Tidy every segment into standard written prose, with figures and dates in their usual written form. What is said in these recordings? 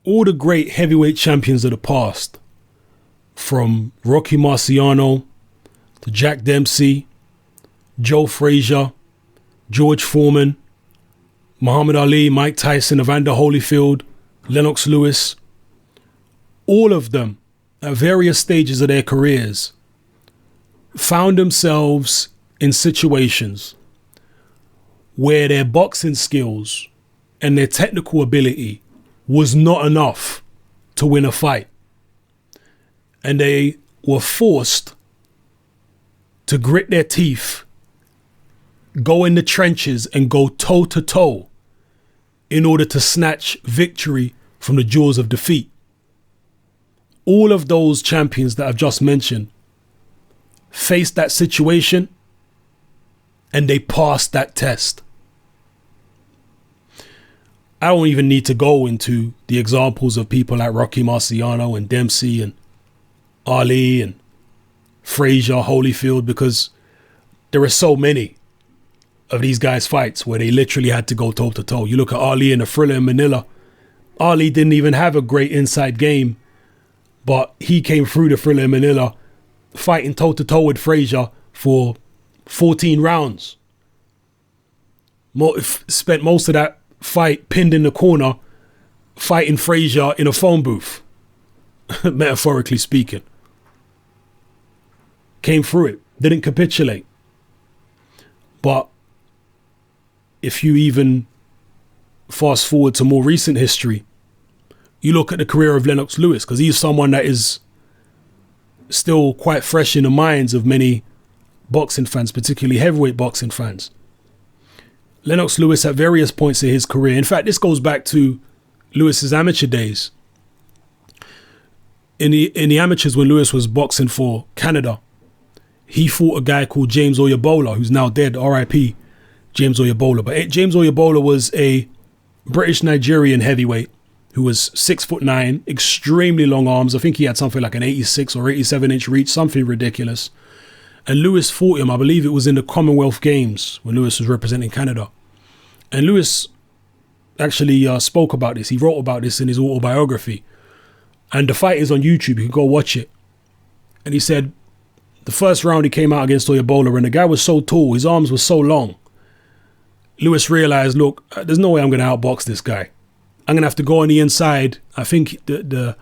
all the great heavyweight champions of the past, from Rocky Marciano to Jack Dempsey, Joe Frazier, George Foreman, Muhammad Ali, Mike Tyson, Evander Holyfield, Lennox Lewis, all of them at various stages of their careers found themselves in situations where their boxing skills and their technical ability was not enough to win a fight. And they were forced to grit their teeth, go in the trenches and go toe to toe in order to snatch victory from the jaws of defeat. All of those champions that I've just mentioned faced that situation and they passed that test. I don't even need to go into the examples of people like Rocky Marciano and Dempsey and Ali and Frazier, Holyfield, because there are so many of these guys' fights where they literally had to go toe to toe. You look at Ali in the Thriller in Manila. Ali didn't even have a great inside game, but he came through the Thriller in Manila fighting toe to toe with Frazier for 14 rounds. Spent most of that fight pinned in the corner fighting Frazier in a phone booth, metaphorically speaking. Came through it, didn't capitulate. But if you even fast forward to more recent history, you look at the career of Lennox Lewis, because he's someone that is still quite fresh in the minds of many boxing fans, particularly heavyweight boxing fans. Lennox Lewis at various points in his career, in fact, this goes back to Lewis's amateur days. In the amateurs, when Lewis was boxing for Canada, he fought a guy called James Oyebola, who's now dead, R.I.P. James Oyebola. But James Oyebola was a British-Nigerian heavyweight who was 6'9", extremely long arms. I think he had something like an 86 or 87 inch reach, something ridiculous. And Lewis fought him, I believe it was in the Commonwealth Games when Lewis was representing Canada. And Lewis actually spoke about this. He wrote about this in his autobiography. And the fight is on YouTube. You can go watch it. And he said the first round he came out against Oyebola and the guy was so tall, his arms were so long. Lewis realized, look, there's no way I'm going to outbox this guy. I'm going to have to go on the inside. I think the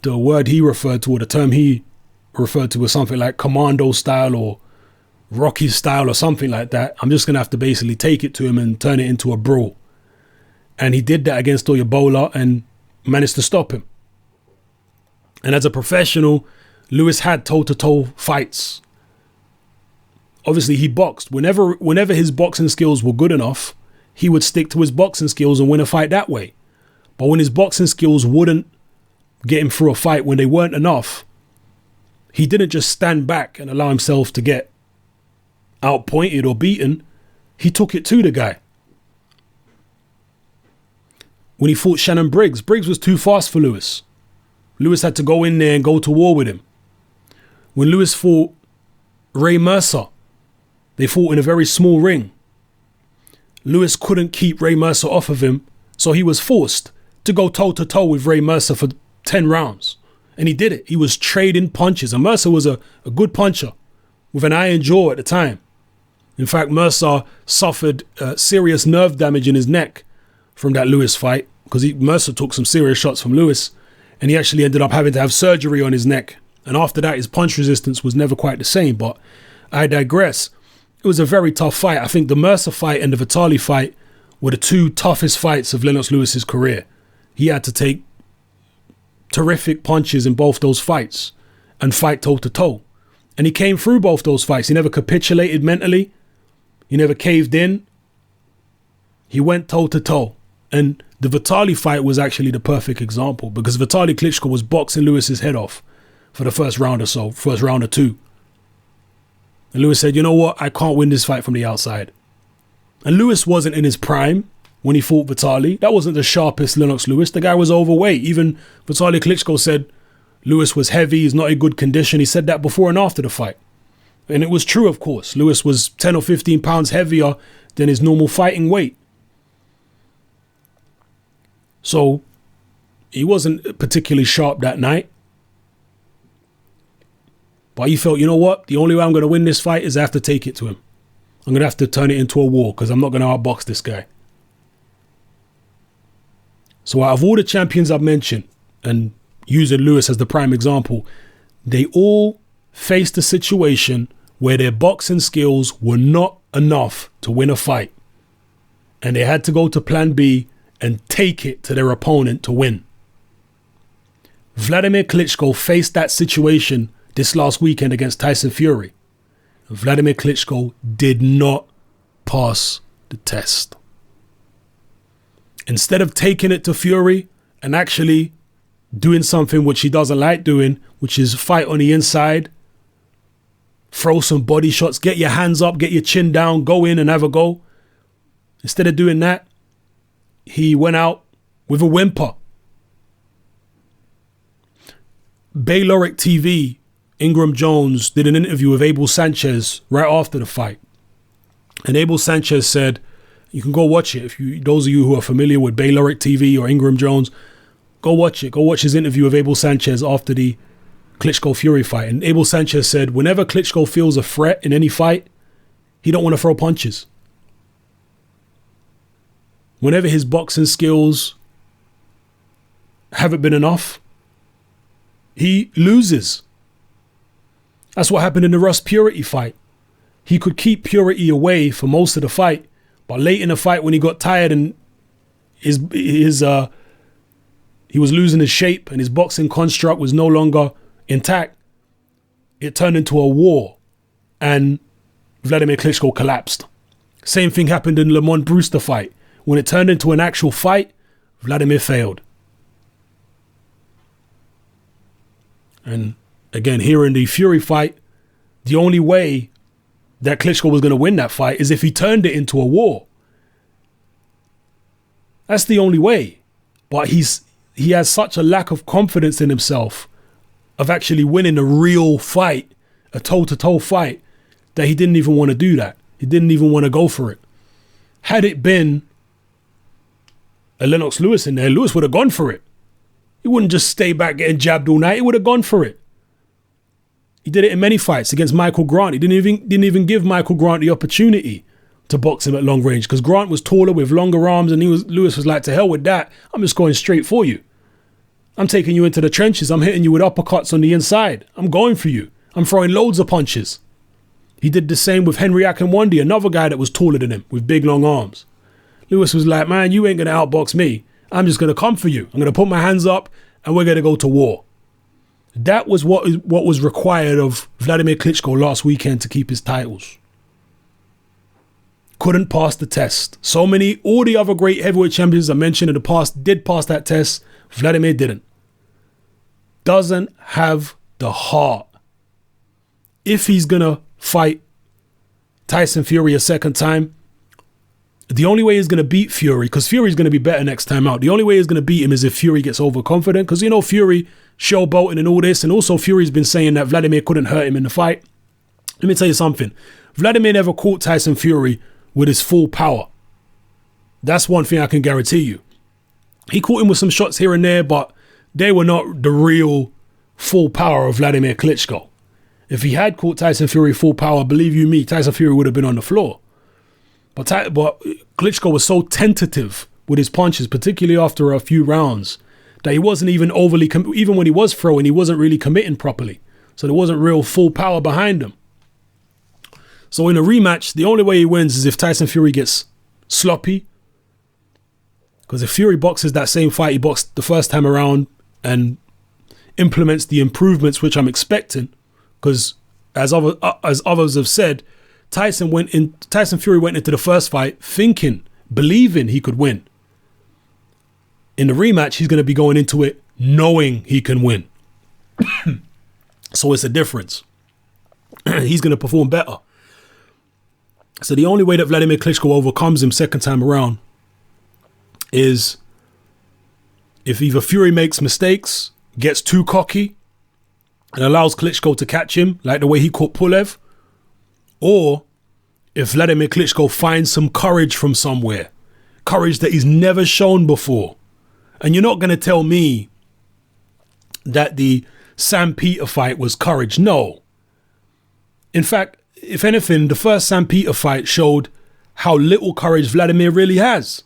word he referred to, or the term he referred to, was something like commando style or Rocky style or something like that. I'm just going to have to basically take it to him and turn it into a brawl. And he did that against Oyebola and managed to stop him. And as a professional, Lewis had toe-to-toe fights. Obviously, he boxed. Whenever his boxing skills were good enough, he would stick to his boxing skills and win a fight that way. But when his boxing skills wouldn't get him through a fight, when they weren't enough, he didn't just stand back and allow himself to get outpointed or beaten. He took it to the guy. When he fought Shannon Briggs was too fast for Lewis. Lewis had to go in there and go to war with him. When Lewis fought Ray Mercer, they fought in a very small ring. Lewis couldn't keep Ray Mercer off of him, so he was forced to go toe-to-toe with Ray Mercer for 10 rounds. And he did it. He was trading punches. And Mercer was a good puncher with an iron jaw at the time. In fact, Mercer suffered serious nerve damage in his neck from that Lewis fight, because Mercer took some serious shots from Lewis, and he actually ended up having to have surgery on his neck. And after that, his punch resistance was never quite the same. But I digress. It was a very tough fight. I think the Mercer fight and the Vitali fight were the two toughest fights of Lennox Lewis's career. He had to take terrific punches in both those fights and fight toe to toe. And he came through both those fights. He never capitulated mentally. He never caved in. He went toe to toe. And the Vitali fight was actually the perfect example, because Wladimir Klitschko was boxing Lewis's head off for the first round or so, first round or two. And Lewis said, you know what? I can't win this fight from the outside. And Lewis wasn't in his prime when he fought Vitali. That wasn't the sharpest Lennox Lewis. The guy was overweight. Even Wladimir Klitschko said Lewis was heavy. He's not in good condition. He said that before and after the fight. And it was true, of course. Lewis was 10 or 15 pounds heavier than his normal fighting weight. So He wasn't particularly sharp that night. But he felt, you know what? The only way I'm going to win this fight is I have to take it to him. I'm going to have to turn it into a war because I'm not going to outbox this guy. So out of all the champions I've mentioned, and using Lewis as the prime example, they all faced a situation where their boxing skills were not enough to win a fight. And they had to go to plan B and take it to their opponent to win. Wladimir Klitschko faced that situation this last weekend against Tyson Fury. Wladimir Klitschko did not pass the test. Instead of taking it to Fury and actually doing something which he doesn't like doing, which is fight on the inside, throw some body shots, get your hands up, get your chin down, go in and have a go. Instead of doing that, he went out with a whimper. Bayloric TV, Ingram Jones did an interview with Abel Sanchez right after the fight. And Abel Sanchez said, you can go watch it. Those of you who are familiar with Bayloric TV or Ingram Jones, go watch it. Go watch his interview with Abel Sanchez after the Klitschko-Fury fight. And Abel Sanchez said, whenever Klitschko feels a threat in any fight, he don't want to throw punches. Whenever his boxing skills haven't been enough, he loses. That's what happened in the Russ Purity fight. He could keep Purity away for most of the fight, but late in the fight when he got tired and he was losing his shape and his boxing construct was no longer intact, it turned into a war and Wladimir Klitschko collapsed. Same thing happened in Lamont Brewster fight. When it turned into an actual fight, Wladimir failed. And again, here in the Fury fight, the only way that Klitschko was going to win that fight is if he turned it into a war. That's the only way. But he has such a lack of confidence in himself of actually winning a real fight, a toe-to-toe fight, that he didn't even want to do that. He didn't even want to go for it. Had it been a Lennox Lewis in there, Lewis would have gone for it. He wouldn't just stay back getting jabbed all night. He would have gone for it. He did it in many fights against Michael Grant. He didn't even give Michael Grant the opportunity to box him at long range because Grant was taller with longer arms and Lewis was like, to hell with that. I'm just going straight for you. I'm taking you into the trenches. I'm hitting you with uppercuts on the inside. I'm going for you. I'm throwing loads of punches. He did the same with Henry Akinwande, another guy that was taller than him with big long arms. Lewis was like, man, you ain't going to outbox me. I'm just going to come for you. I'm going to put my hands up and we're going to go to war. That was what was required of Wladimir Klitschko last weekend to keep his titles. Couldn't pass the test. All the other great heavyweight champions I mentioned in the past did pass that test. Wladimir didn't. Doesn't have the heart. If he's going to fight Tyson Fury a second time, the only way he's going to beat Fury, because Fury's going to be better next time out, the only way he's going to beat him is if Fury gets overconfident, because, Fury showboating and all this, and also Fury's been saying that Wladimir couldn't hurt him in the fight. Let me tell you something. Wladimir never caught Tyson Fury with his full power. That's one thing I can guarantee you. He caught him with some shots here and there, but they were not the real full power of Wladimir Klitschko. If he had caught Tyson Fury full power, believe you me, Tyson Fury would have been on the floor. But Klitschko was so tentative with his punches, particularly after a few rounds, that he wasn't even even when he was throwing, he wasn't really committing properly. So there wasn't real full power behind him. So in a rematch, the only way he wins is if Tyson Fury gets sloppy. Because if Fury boxes that same fight he boxed the first time around and implements the improvements which I'm expecting, because as others have said, Tyson Fury went into the first fight believing he could win. In the rematch, he's going to be going into it knowing he can win. So it's a difference. He's going to perform better. So the only way that Wladimir Klitschko overcomes him second time around is if either Fury makes mistakes, gets too cocky, and allows Klitschko to catch him, like the way he caught Pulev, or if Wladimir Klitschko finds some courage from somewhere, courage that he's never shown before. And you're not going to tell me that the Sam Peter fight was courage. No. In fact, if anything, the first Sam Peter fight showed how little courage Wladimir really has.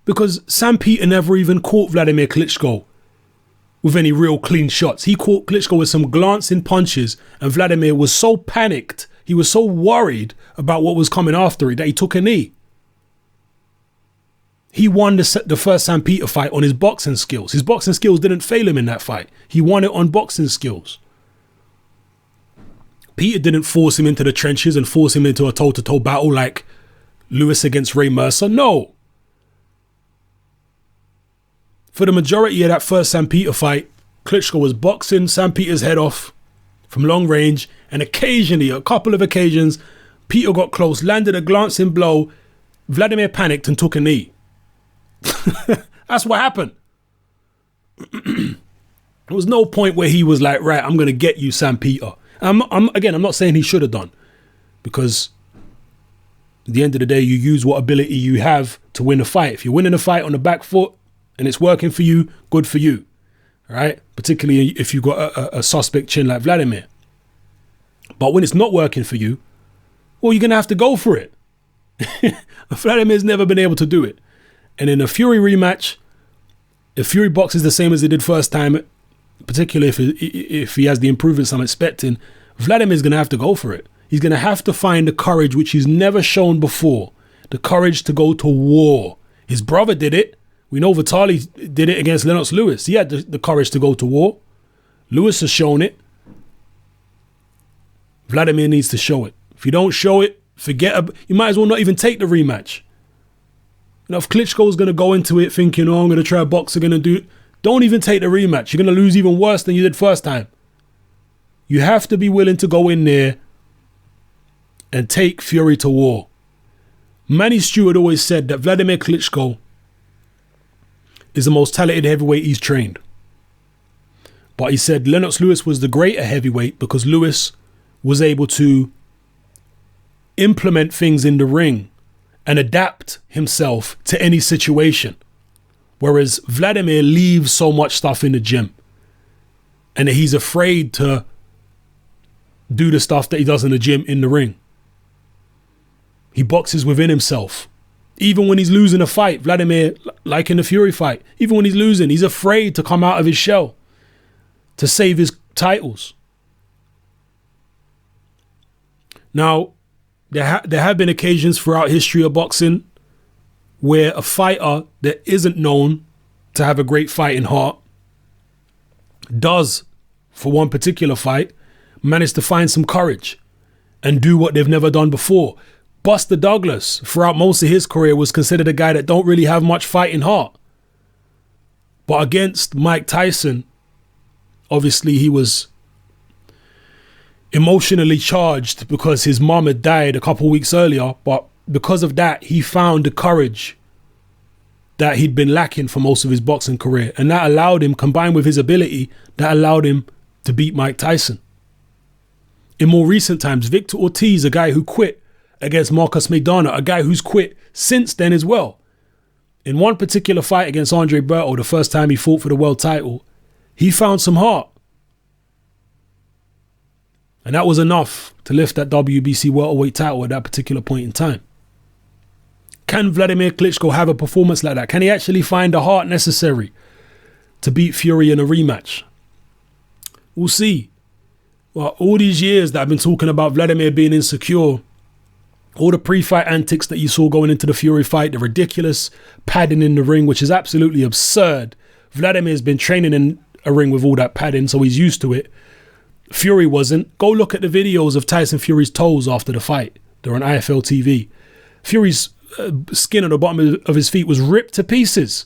Because Sam Peter never even caught Wladimir Klitschko with any real clean shots. He caught Klitschko with some glancing punches, and Wladimir was so panicked, he was so worried about what was coming after it, that he took a knee. He won the first Sam Peter fight on his boxing skills. His boxing skills didn't fail him in that fight. He won it on boxing skills. Peter didn't force him into the trenches and force him into a toe-to-toe battle like Lewis against Ray Mercer. No. For the majority of that first Sam Peter fight, Klitschko was boxing Sam Peter's head off from long range, and occasionally, a couple of occasions, Peter got close, landed a glancing blow, Wladimir panicked and took a knee. That's what happened. There was no point where he was like, right, I'm going to get you, Sam Peter. I'm not saying he should have done, because at the end of the day, you use what ability you have to win a fight. If you're winning a fight on the back foot and it's working for you, good for you. All right? Particularly if you've got a suspect chin like Wladimir. But when it's not working for you, well, you're going to have to go for it. Vladimir's never been able to do it. And in a Fury rematch, if Fury boxes the same as he did first time, particularly if he has the improvements I'm expecting, Vladimir's going to have to go for it. He's going to have to find the courage which he's never shown before. The courage to go to war. His brother did it. We know Vitali did it against Lennox Lewis. He had the courage to go to war. Lewis has shown it. Wladimir needs to show it. If you don't show it, you might as well not even take the rematch. You know, if Klitschko's going to go into it thinking, oh, I'm going to try a boxer, going to do it, don't even take the rematch. You're going to lose even worse than you did first time. You have to be willing to go in there and take Fury to war. Manny Stewart always said that Wladimir Klitschko is the most talented heavyweight he's trained. But he said Lennox Lewis was the greater heavyweight because Lewis was able to implement things in the ring and adapt himself to any situation. Whereas Wladimir leaves so much stuff in the gym and he's afraid to do the stuff that he does in the gym in the ring. He boxes within himself. Even when he's losing a fight, Wladimir, like in the Fury fight, even when he's losing, he's afraid to come out of his shell to save his titles. Now, there have been occasions throughout history of boxing where a fighter that isn't known to have a great fighting heart does, for one particular fight, manage to find some courage and do what they've never done before. Buster Douglas, throughout most of his career, was considered a guy that don't really have much fighting heart. But against Mike Tyson, obviously he was emotionally charged because his mom had died a couple weeks earlier. But because of that, he found the courage that he'd been lacking for most of his boxing career. And that allowed him, combined with his ability, that allowed him to beat Mike Tyson. In more recent times, Victor Ortiz, a guy who quit against Marcos Maidana, a guy who's quit since then as well. In one particular fight against Andre Berto, the first time he fought for the world title, he found some heart. And that was enough to lift that WBC welterweight title at that particular point in time. Can Wladimir Klitschko have a performance like that? Can he actually find the heart necessary to beat Fury in a rematch? We'll see. Well, all these years that I've been talking about Wladimir being insecure, all the pre-fight antics that you saw going into the Fury fight, the ridiculous padding in the ring, which is absolutely absurd. Vladimir's been training in a ring with all that padding, so he's used to it. Fury wasn't. Go look at the videos of Tyson Fury's toes after the fight. They're on IFL TV. Fury's skin on the bottom of his feet was ripped to pieces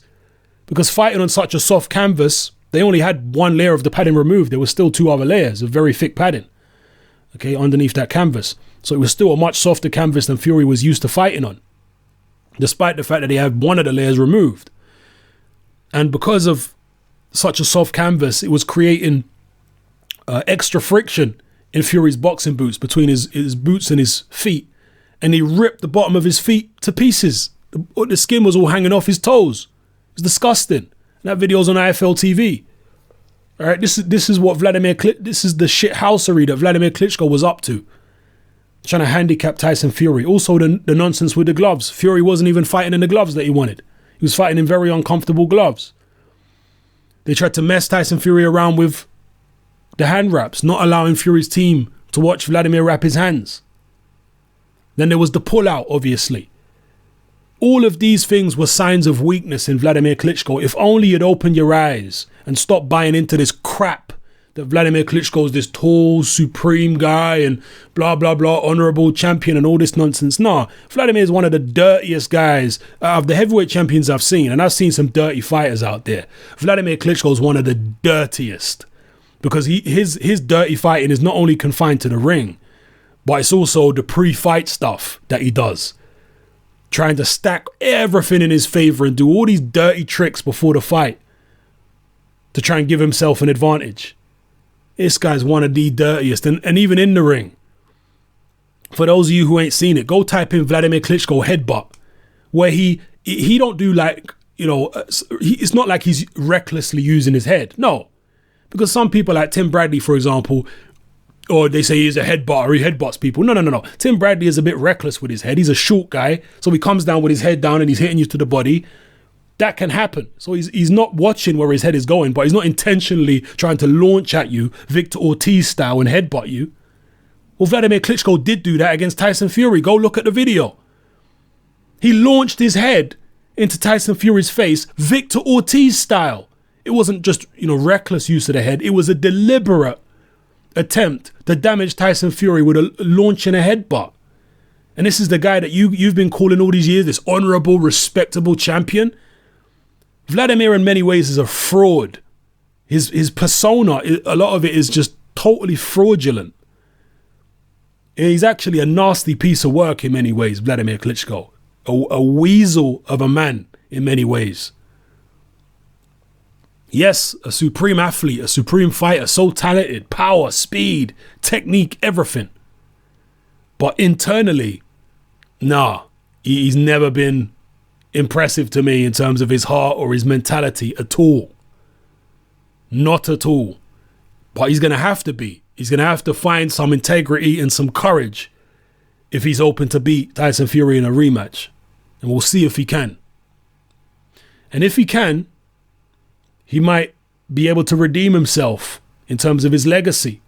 because fighting on such a soft canvas, they only had one layer of the padding removed. There were still two other layers of very thick padding, okay, underneath that canvas. So it was still a much softer canvas than Fury was used to fighting on, despite the fact that he had one of the layers removed. And because of such a soft canvas, it was creating extra friction in Fury's boxing boots, between his boots and his feet. And he ripped the bottom of his feet to pieces. The skin was all hanging off his toes. It was disgusting. And that video's on IFL TV. All right, this is what this is the shithousery that Wladimir Klitschko was up to. Trying to handicap Tyson Fury. Also the nonsense with the gloves. Fury wasn't even fighting in the gloves that he wanted. He was fighting in very uncomfortable gloves. They tried to mess Tyson Fury around with the hand wraps, not allowing Fury's team to watch Wladimir wrap his hands. Then there was the pullout, obviously. All of these things were signs of weakness in Wladimir Klitschko. If only you'd opened your eyes and stopped buying into this crap that Wladimir Klitschko is this tall, supreme guy and blah, blah, blah, honorable champion and all this nonsense. Nah, Wladimir is one of the dirtiest guys out of the heavyweight champions I've seen. And I've seen some dirty fighters out there. Wladimir Klitschko is one of the dirtiest because his dirty fighting is not only confined to the ring, but it's also the pre-fight stuff that he does. Trying to stack everything in his favor and do all these dirty tricks before the fight to try and give himself an advantage. This guy's one of the dirtiest, and even in the ring. For those of you who ain't seen it, go type in Wladimir Klitschko headbutt, where he don't do like, it's not like he's recklessly using his head. No, because some people like Tim Bradley, for example, or they say he's a headbutter, he headbutts people. No. Tim Bradley is a bit reckless with his head. He's a short guy, so he comes down with his head down and he's hitting you to the body. That can happen. So he's not watching where his head is going, but he's not intentionally trying to launch at you, Victor Ortiz style, and headbutt you. Well, Wladimir Klitschko did do that against Tyson Fury. Go look at the video. He launched his head into Tyson Fury's face, Victor Ortiz style. It wasn't just, reckless use of the head. It was a deliberate attempt to damage Tyson Fury with a launch and a headbutt. And this is the guy that you've been calling all these years, this honorable, respectable champion. Wladimir in many ways is a fraud. His persona, a lot of it is just totally fraudulent. And he's actually a nasty piece of work in many ways, Wladimir Klitschko. A weasel of a man in many ways. Yes, a supreme athlete, a supreme fighter, so talented, power, speed, technique, everything. But internally, he's never been impressive to me in terms of his heart or his mentality at all. Not at all. But he's going to have to be. He's going to have to find some integrity and some courage if he's open to beat Tyson Fury in a rematch. And we'll see if he can. And if he can, he might be able to redeem himself in terms of his legacy.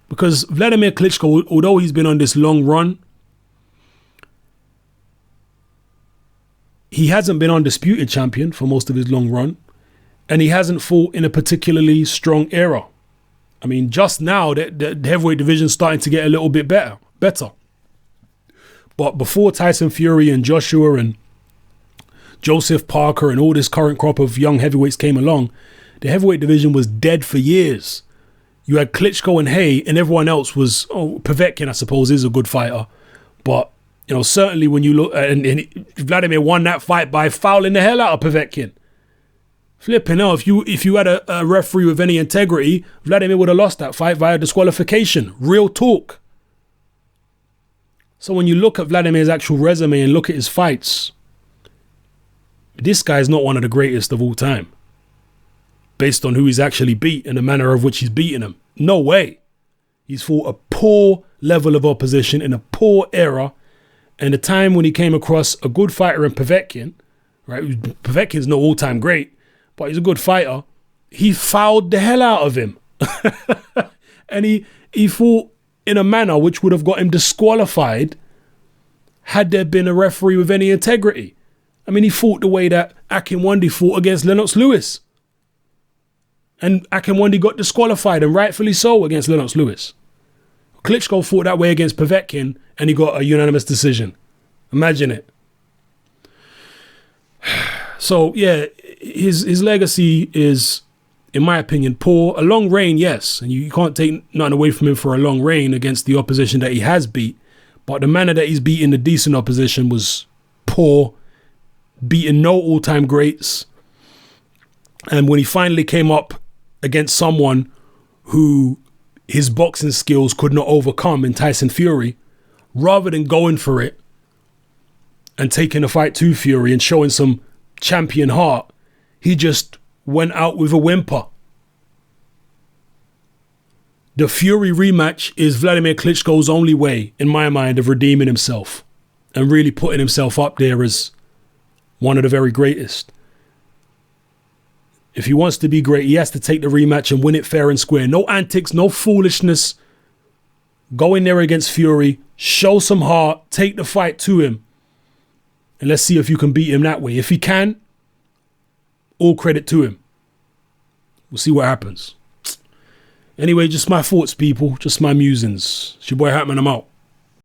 Because Wladimir Klitschko, although he's been on this long run, he hasn't been undisputed champion for most of his long run, and he hasn't fought in a particularly strong era. I mean, just now, the heavyweight division's starting to get a little bit better. But before Tyson Fury and Joshua and Joseph Parker and all this current crop of young heavyweights came along, the heavyweight division was dead for years. You had Klitschko and Hay, and everyone else was, Povetkin, I suppose, is a good fighter. But certainly when you look, and Wladimir won that fight by fouling the hell out of Povetkin. Flipping hell, if you had a referee with any integrity, Wladimir would have lost that fight via disqualification. Real talk. So when you look at Wladimir's actual resume and look at his fights, this guy's not one of the greatest of all time. Based on who he's actually beat and the manner of which he's beaten him. No way. He's fought a poor level of opposition in a poor era. And the time when he came across a good fighter in Povetkin, right? Povetkin's no all-time great, but he's a good fighter. He fouled the hell out of him. And he fought in a manner which would have got him disqualified had there been a referee with any integrity. I mean, he fought the way that Akinwande fought against Lennox Lewis. And Akinwande got disqualified, and rightfully so, against Lennox Lewis. Klitschko fought that way against Povetkin, and he got a unanimous decision. Imagine it. So, yeah, his legacy is, in my opinion, poor. A long reign, yes. And you can't take nothing away from him for a long reign against the opposition that he has beat. But the manner that he's beaten the decent opposition was poor. Beating no all-time greats. And when he finally came up against someone who his boxing skills could not overcome in Tyson Fury, rather than going for it and taking a fight to Fury and showing some champion heart, he just went out with a whimper The Fury rematch is Wladimir Klitschko's only way, in my mind, of redeeming himself and really putting himself up there as one of the very greatest. If he wants to be great, he has to take the rematch and win it fair and square. No antics, no foolishness. Go in there against Fury, show some heart, take the fight to him, and let's see if you can beat him that way. If he can, all credit to him. We'll see what happens. Anyway, just my thoughts, people. Just my musings. It's your boy Hatman, I'm out.